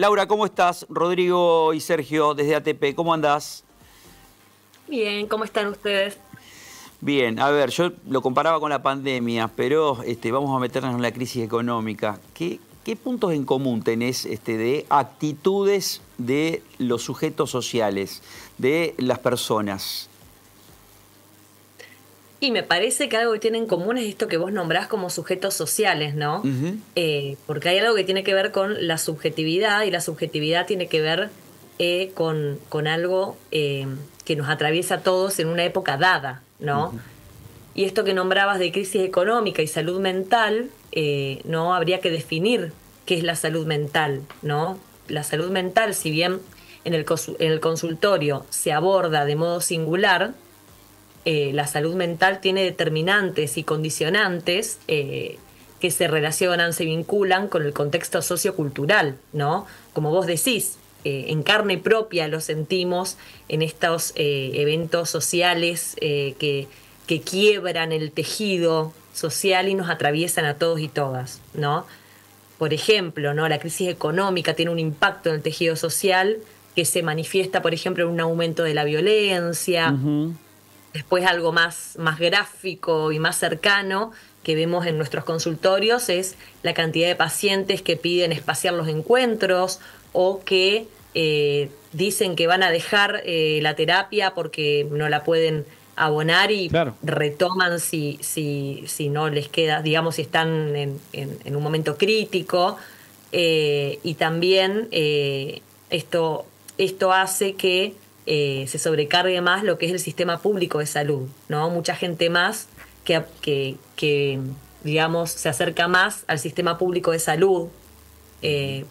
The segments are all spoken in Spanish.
Laura, ¿cómo estás? Rodrigo y Sergio desde ATP, ¿cómo andás? Bien, ¿cómo están ustedes? Bien, a ver, yo lo comparaba con la pandemia, pero vamos a meternos en la crisis económica. ¿Qué puntos en común tenés de actitudes de los sujetos sociales, de las personas? Y me parece que algo que tienen en común es esto que vos nombrás como sujetos sociales, ¿no? Ujú. Porque hay algo que tiene que ver con la subjetividad y la subjetividad tiene que ver con algo que nos atraviesa a todos en una época dada, ¿no? Y esto que nombrabas de crisis económica y salud mental, ¿no? Habría que definir qué es la salud mental, ¿no? La salud mental, si bien en el consultorio se aborda de modo singular, la salud mental tiene determinantes y condicionantes que se relacionan, se vinculan con el contexto sociocultural, ¿no? Como vos decís, en carne propia lo sentimos en estos eventos sociales que quiebran el tejido social y nos atraviesan a todos y todas, ¿no? Por ejemplo, ¿no? La crisis económica tiene un impacto en el tejido social que se manifiesta, por ejemplo, en un aumento de la violencia. Ujú. Después algo más gráfico y más cercano que vemos en nuestros consultorios es la cantidad de pacientes que piden espaciar los encuentros o que dicen que van a dejar la terapia porque no la pueden abonar y Claro. retoman si no les queda, digamos, si están en un momento crítico. Y también esto hace que se sobrecargue más lo que es el sistema público de salud, ¿no? Mucha gente más que digamos, se acerca más al sistema público de salud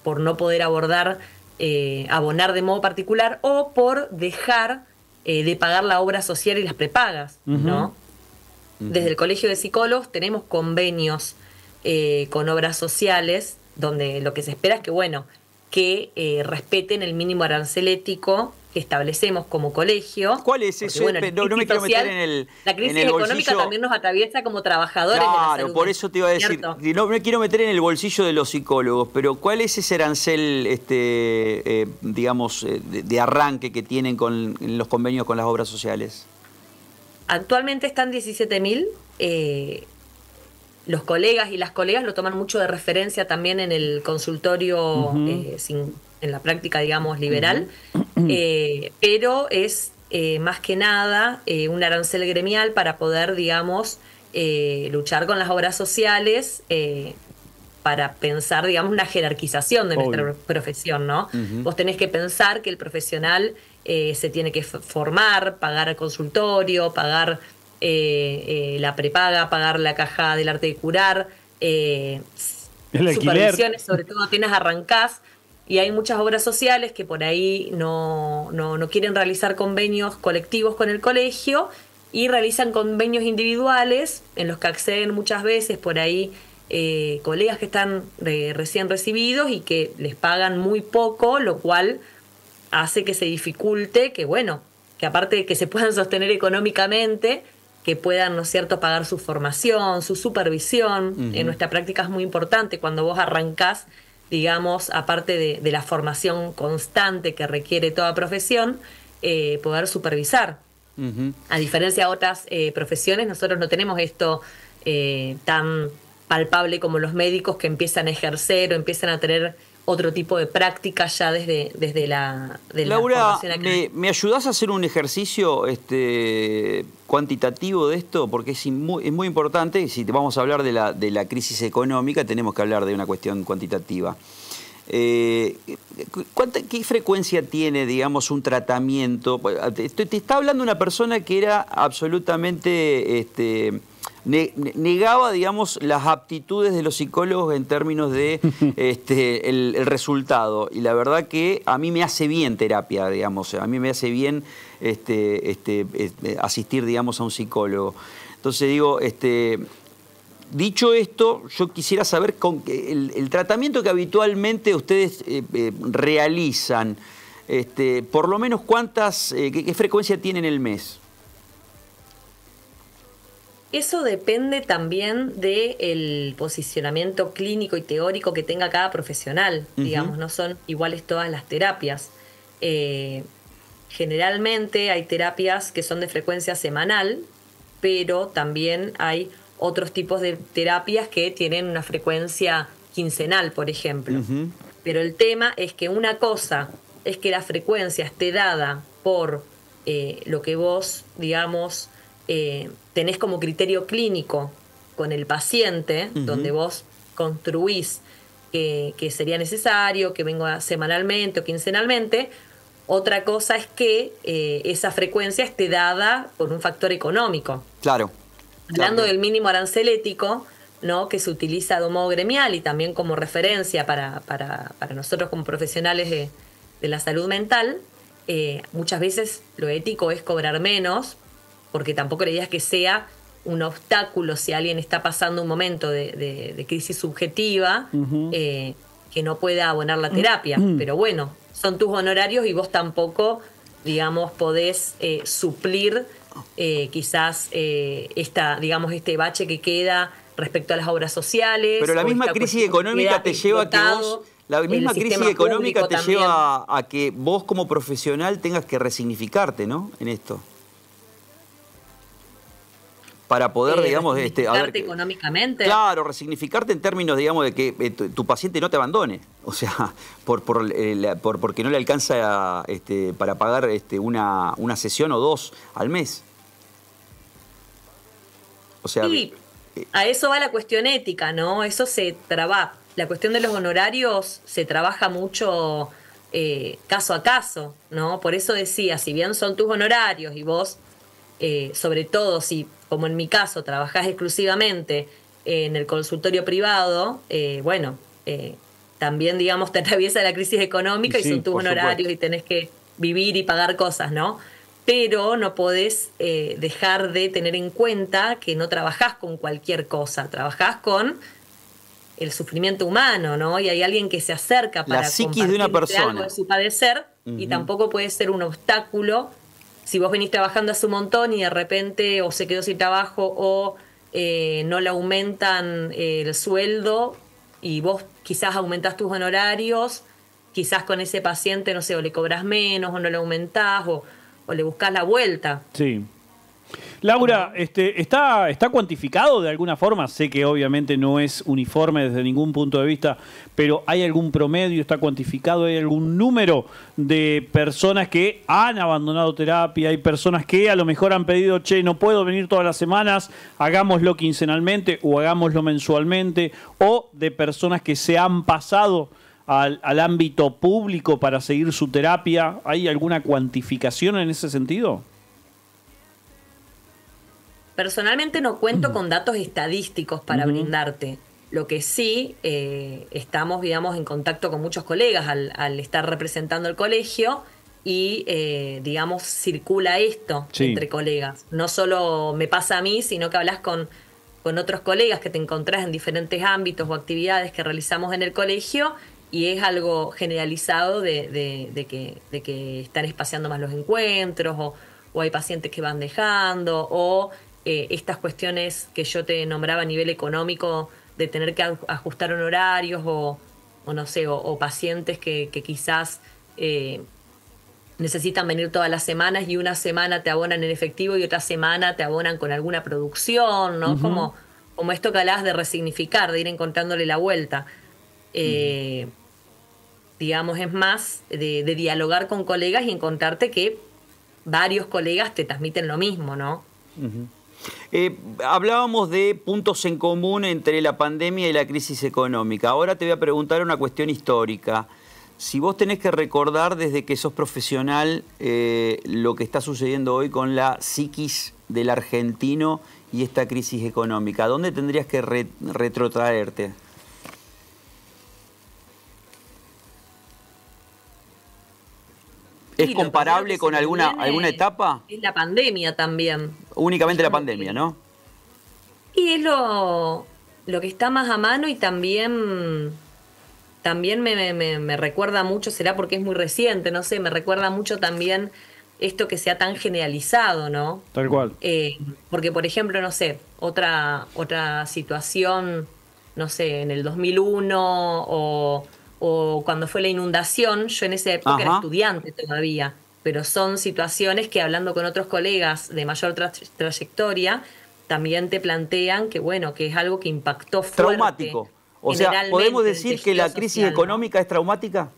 por no poder abonar de modo particular o por dejar de pagar la obra social y las prepagas, ¿no? Desde el Colegio de Psicólogos tenemos convenios con obras sociales donde lo que se espera es que, bueno, que respeten el mínimo arancel ético que establecemos como colegio. ¿Cuál es Porque, eso? bueno, No me quiero meter la crisis en el económica bolsillo. también nos atraviesa como trabajadores de la Claro, salud, por eso te iba a decir, ¿cierto? no me quiero meter en el bolsillo de los psicólogos, pero ¿cuál es ese arancel, digamos, de arranque que tienen con los convenios con las obras sociales? Actualmente están 17.000. Los colegas y las colegas lo toman mucho de referencia también en el consultorio, en la práctica, digamos, liberal, pero es más que nada un arancel gremial para poder, digamos, luchar con las obras sociales, para pensar, digamos, una jerarquización de nuestra profesión, ¿no? Vos tenés que pensar que el profesional se tiene que formar, pagar el consultorio, pagar la prepaga, pagar la caja del arte de curar, El alquiler. supervisiones, sobre todo apenas arrancás, y hay muchas obras sociales que por ahí no quieren realizar convenios colectivos con el colegio y realizan convenios individuales en los que acceden muchas veces por ahí colegas que están recién recibidos y que les pagan muy poco, lo cual hace que se dificulte, que bueno, que aparte de que se puedan sostener económicamente, que puedan, ¿no es cierto?, pagar su formación, su supervisión. En nuestra práctica es muy importante cuando vos arrancás, digamos, aparte de la formación constante que requiere toda profesión, poder supervisar. A diferencia de otras profesiones, nosotros no tenemos esto tan palpable como los médicos que empiezan a ejercer o empiezan a tener otro tipo de práctica ya desde la Laura, formación académica. ¿me ayudás a hacer un ejercicio cuantitativo de esto? Porque es muy importante, y si vamos a hablar de la crisis económica, tenemos que hablar de una cuestión cuantitativa. ¿Qué frecuencia tiene, digamos, un tratamiento? Te está hablando una persona que era absolutamente... negaba, digamos, las aptitudes de los psicólogos en términos de el resultado. Y la verdad que a mí me hace bien terapia, digamos. A mí me hace bien asistir, digamos, a un psicólogo. Entonces digo, dicho esto, yo quisiera saber el tratamiento que habitualmente ustedes realizan, por lo menos qué frecuencia tiene en el mes. Eso depende también del posicionamiento clínico y teórico que tenga cada profesional. Digamos, no son iguales todas las terapias. Generalmente hay terapias que son de frecuencia semanal, pero también hay otros tipos de terapias que tienen una frecuencia quincenal, por ejemplo. Pero el tema es que una cosa es que la frecuencia esté dada por lo que vos, digamos, tenés como criterio clínico con el paciente, donde vos construís que sería necesario, que venga semanalmente o quincenalmente. Otra cosa es que esa frecuencia esté dada por un factor económico. Claro. Hablando del mínimo arancelético, ¿no?, que se utiliza de modo gremial y también como referencia para nosotros como profesionales de la salud mental, muchas veces lo ético es cobrar menos, porque tampoco la idea es que sea un obstáculo si alguien está pasando un momento de crisis subjetiva, que no pueda abonar la terapia. Pero bueno, son tus honorarios y vos tampoco, digamos, podés suplir quizás este bache que queda respecto a las obras sociales. Pero la misma crisis económica te lleva a que vos... La misma crisis económica te lleva a que vos como profesional tengas que resignificarte, ¿no?, en esto. Para poder, digamos... resignificarte económicamente. Claro, resignificarte en términos, digamos, de que tu paciente no te abandone. O sea, porque no le alcanza para pagar una sesión o dos al mes. O sea... Sí, a eso va la cuestión ética, ¿no? Eso se trabaja. La cuestión de los honorarios se trabaja mucho caso a caso, ¿no? Por eso decía, si bien son tus honorarios y vos, sobre todo si, como en mi caso, trabajás exclusivamente en el consultorio privado, también, digamos, te atraviesa la crisis económica y son tus honorarios y tenés que vivir y pagar cosas, ¿no? Pero no podés dejar de tener en cuenta que no trabajás con cualquier cosa, trabajás con el sufrimiento humano, ¿no? Y hay alguien que se acerca para la psiquis de una persona, algo de su padecer, y tampoco puede ser un obstáculo. Si vos venís trabajando hace un montón y de repente o se quedó sin trabajo o no le aumentan el sueldo y vos quizás aumentás tus honorarios, quizás con ese paciente, no sé, o le cobras menos o no le aumentás o le buscás la vuelta. Sí. Laura, ¿está cuantificado de alguna forma? Sé que obviamente no es uniforme desde ningún punto de vista, pero ¿hay algún promedio? ¿Está cuantificado? ¿Hay algún número de personas que han abandonado terapia? ¿Hay personas que a lo mejor han pedido, che, no puedo venir todas las semanas, hagámoslo quincenalmente o hagámoslo mensualmente? ¿O de personas que se han pasado al ámbito público para seguir su terapia? ¿Hay alguna cuantificación en ese sentido? Personalmente no cuento con datos estadísticos para brindarte. Lo que sí, estamos, digamos, en contacto con muchos colegas al estar representando el colegio y, digamos, circula esto entre colegas. No solo me pasa a mí, sino que hablas con otros colegas que te encontrás en diferentes ámbitos o actividades que realizamos en el colegio y es algo generalizado de que están espaciando más los encuentros o hay pacientes que van dejando o... estas cuestiones que yo te nombraba a nivel económico de tener que ajustar honorarios o no sé, o pacientes que quizás necesitan venir todas las semanas y una semana te abonan en efectivo y otra semana te abonan con alguna producción, ¿no? Como esto que hablabas de resignificar, de ir encontrándole la vuelta. Digamos, es más de dialogar con colegas y encontrarte que varios colegas te transmiten lo mismo, ¿no? Hablábamos de puntos en común entre la pandemia y la crisis económica. Ahora te voy a preguntar una cuestión histórica. Si vos tenés que recordar desde que sos profesional lo que está sucediendo hoy con la psiquis del argentino y esta crisis económica, ¿dónde tendrías que retrotraerte? ¿Es comparable con alguna etapa? Es la pandemia también. Únicamente la pandemia, ¿no? Y es lo que está más a mano y también me recuerda mucho, será porque es muy reciente, no sé, me recuerda mucho también esto que sea tan generalizado, ¿no? Tal cual. Porque, por ejemplo, no sé, otra situación, no sé, en el 2001 o cuando fue la inundación, yo en esa época era estudiante todavía, pero son situaciones que hablando con otros colegas de mayor trayectoria, también te plantean que, bueno, que es algo que impactó fuerte. Traumático. O sea, ¿podemos decir que la crisis social, económica, ¿no?, es traumática?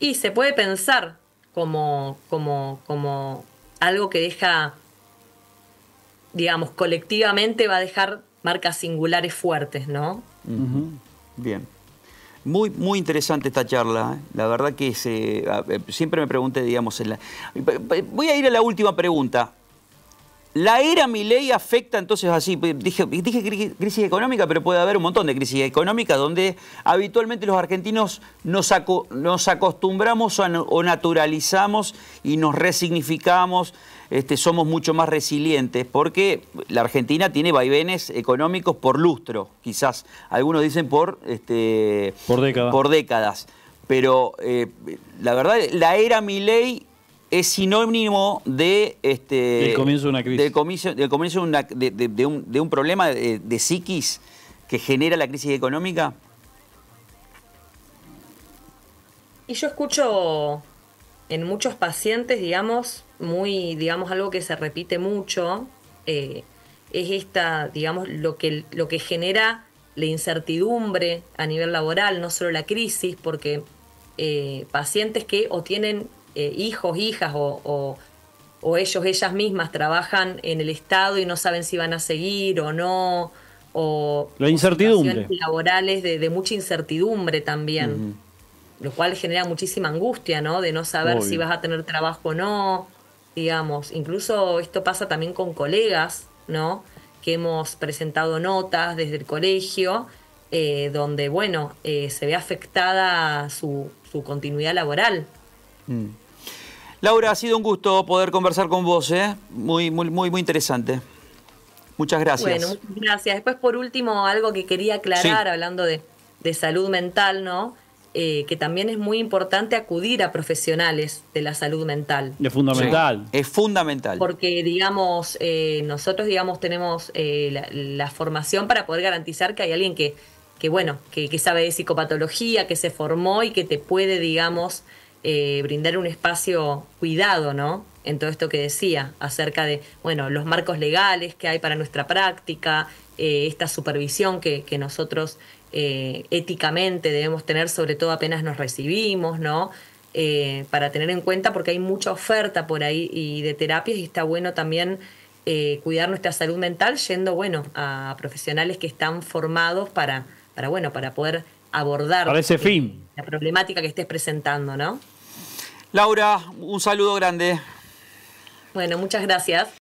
Y se puede pensar como algo que deja, digamos, colectivamente va a dejar marcas singulares fuertes, ¿no? Bien. Muy, muy interesante esta charla, ¿eh? La verdad que siempre me pregunté, digamos, voy a ir a la última pregunta. ¿La era Milei afecta entonces así? Dije crisis económica, pero puede haber un montón de crisis económicas donde habitualmente los argentinos nos acostumbramos o naturalizamos y nos resignificamos, somos mucho más resilientes, porque la Argentina tiene vaivenes económicos por lustro, quizás algunos dicen por décadas. Pero la verdad, la era Milei es sinónimo de del comienzo de una crisis. Del comienzo de un problema de psiquis que genera la crisis económica. Y yo escucho en muchos pacientes, digamos, algo que se repite mucho, es digamos, lo que genera la incertidumbre a nivel laboral, no solo la crisis, porque pacientes que o tienen hijos, hijas o ellas mismas trabajan en el Estado y no saben si van a seguir o no, o la incertidumbre. Situaciones laborales de mucha incertidumbre también, lo cual genera muchísima angustia, ¿no? De no saber si vas a tener trabajo o no, digamos. Incluso esto pasa también con colegas, ¿no? Que hemos presentado notas desde el colegio, donde, bueno, se ve afectada su continuidad laboral. Laura, ha sido un gusto poder conversar con vos, ¿eh? Muy, muy, muy, muy interesante. Muchas gracias. Bueno, muchas gracias. Después, por último, algo que quería aclarar, hablando de salud mental, ¿no? Que también es muy importante acudir a profesionales de la salud mental. Es fundamental. Sí, es fundamental. Porque, digamos, nosotros, digamos, tenemos la formación para poder garantizar que hay alguien que sabe de psicopatología, que se formó y que te puede, digamos, brindar un espacio cuidado, ¿no? En todo esto que decía, acerca de, bueno, los marcos legales que hay para nuestra práctica, esta supervisión que nosotros éticamente debemos tener, sobre todo apenas nos recibimos, ¿no? Para tener en cuenta, porque hay mucha oferta por ahí y de terapias, y está bueno también cuidar nuestra salud mental yendo, bueno, a profesionales que están formados para poder abordar para ese fin la problemática que estés presentando, ¿no? Laura, un saludo grande. Bueno, muchas gracias.